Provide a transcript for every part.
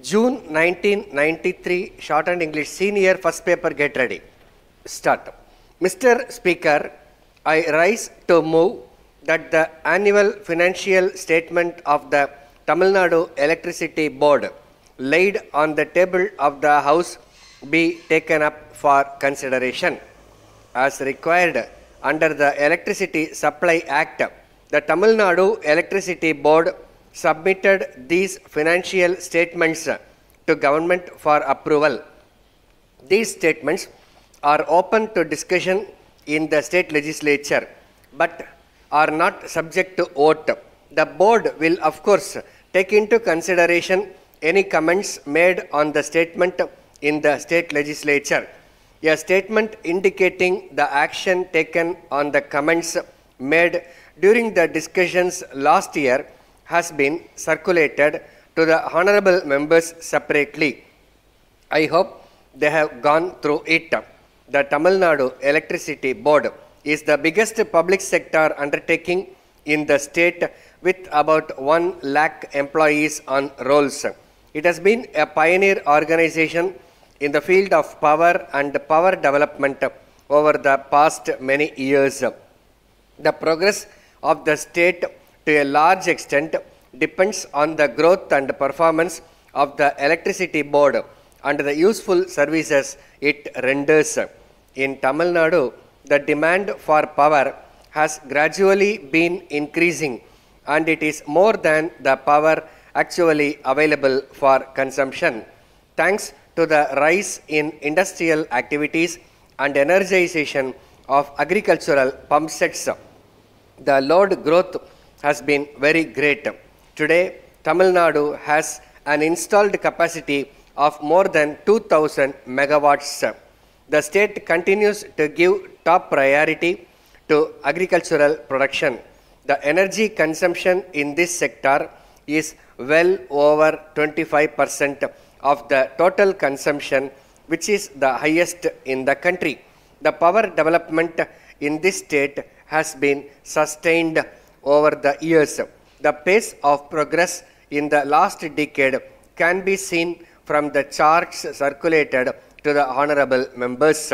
June 1993, Shorthand English Senior, first paper, get ready. Start. Mr. Speaker, I rise to move that the annual financial statement of the Tamil Nadu Electricity Board laid on the table of the House be taken up for consideration. As required under the Electricity Supply Act, the Tamil Nadu Electricity Board submitted these financial statements to government for approval. These statements are open to discussion in the state legislature, but are not subject to vote. The board will of course take into consideration any comments made on the statement in the state legislature. A statement indicating the action taken on the comments made during the discussions last year has been circulated to the honorable members separately. I hope they have gone through it. The Tamil Nadu Electricity Board is the biggest public sector undertaking in the state with about 1 lakh employees on rolls. It has been a pioneer organization in the field of power and power development over the past many years. The progress of the state to a large extent depends on the growth and performance of the electricity board and the useful services it renders. In Tamil Nadu, the demand for power has gradually been increasing and it is more than the power actually available for consumption. Thanks to the rise in industrial activities and energization of agricultural pump sets, the load growth has been very great. Today, Tamil Nadu has an installed capacity of more than 2000 megawatts. The state continues to give top priority to agricultural production. The energy consumption in this sector is well over 25% of the total consumption, which is the highest in the country. The power development in this state has been sustained over the years. The pace of progress in the last decade can be seen from the charts circulated to the honorable members.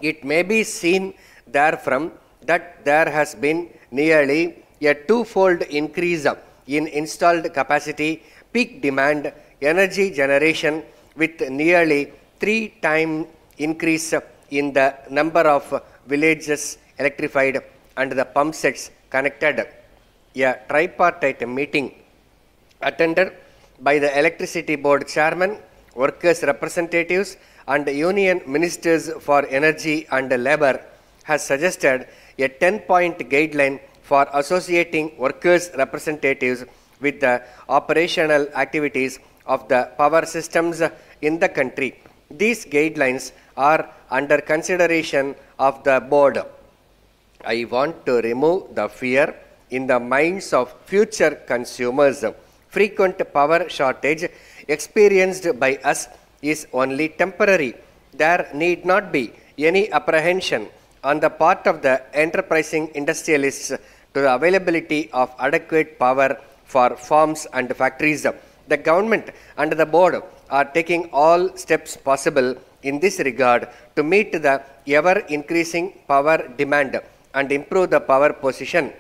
It may be seen therefrom that there has been nearly a twofold increase in installed capacity, peak demand, energy generation, with nearly 3 times increase in the number of villages electrified and the pump sets connected. A tripartite meeting attended by the Electricity Board Chairman, workers' representatives and Union Ministers for Energy and Labour has suggested a 10-point guideline for associating workers' representatives with the operational activities of the power systems in the country. These guidelines are under consideration of the board. I want to remove the fear in the minds of future consumers. Frequent power shortage experienced by us is only temporary. There need not be any apprehension on the part of the enterprising industrialists to the availability of adequate power for farms and factories. The government and the board are taking all steps possible in this regard to meet the ever-increasing power demand and improve the power position.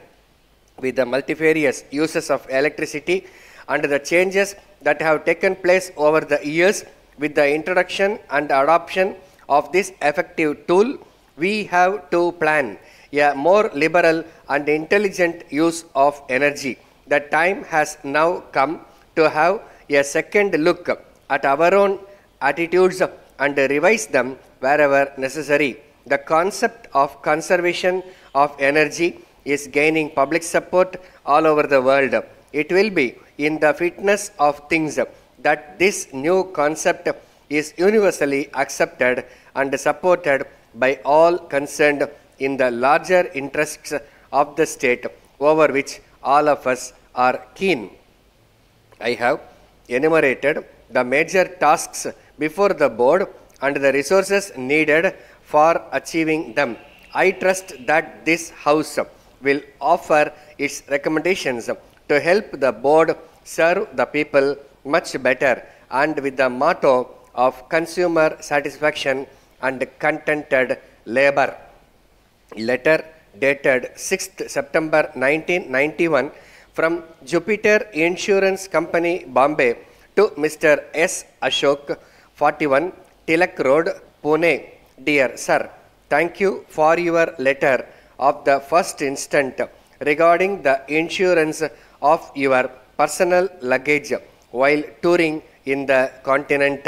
With the multifarious uses of electricity and the changes that have taken place over the years, with the introduction and adoption of this effective tool, we have to plan a more liberal and intelligent use of energy. The time has now come to have a second look at our own attitudes and revise them wherever necessary. The concept of conservation of energy is gaining public support all over the world. It will be in the fitness of things that this new concept is universally accepted and supported by all concerned in the larger interests of the state, over which all of us are keen. I have enumerated the major tasks before the board and the resources needed for achieving them. I trust that this House will offer its recommendations to help the board serve the people much better and with the motto of consumer satisfaction and contented labor. Letter dated 6th September 1991 from Jupiter Insurance Company, Bombay to Mr. S. Ashok, 41 Tilak Road, Pune. Dear Sir, thank you for your letter of the first instant regarding the insurance of your personal luggage while touring in the continent.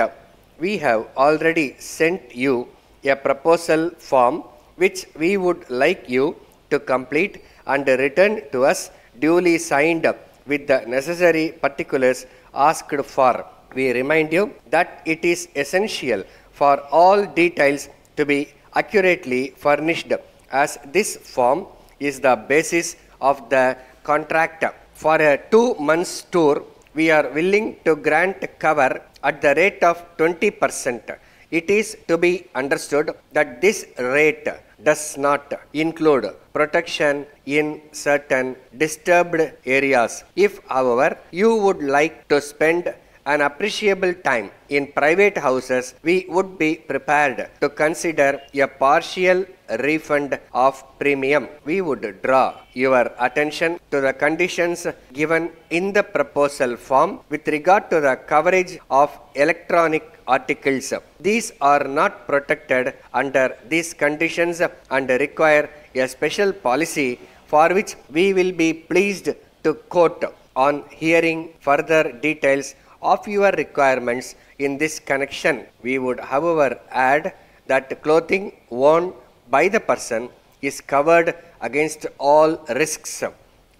We have already sent you a proposal form which we would like you to complete and return to us duly signed with the necessary particulars asked for. We remind you that it is essential for all details to be accurately furnished, as this form is the basis of the contract. For a 2 months tour, we are willing to grant cover at the rate of 20%. It is to be understood that this rate does not include protection in certain disturbed areas. If, however, you would like to spend an appreciable time in private houses, we would be prepared to consider a partial refund of premium. We would draw your attention to the conditions given in the proposal form with regard to the coverage of electronic articles. These are not protected under these conditions and require a special policy for which we will be pleased to quote on hearing further details of your requirements in this connection. We would, however, add that clothing worn by the person is covered against all risks.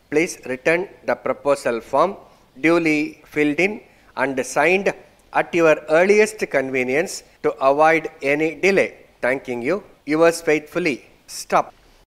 Please return the proposal form duly filled in and signed at your earliest convenience to avoid any delay. Thanking you. Yours faithfully. Stop.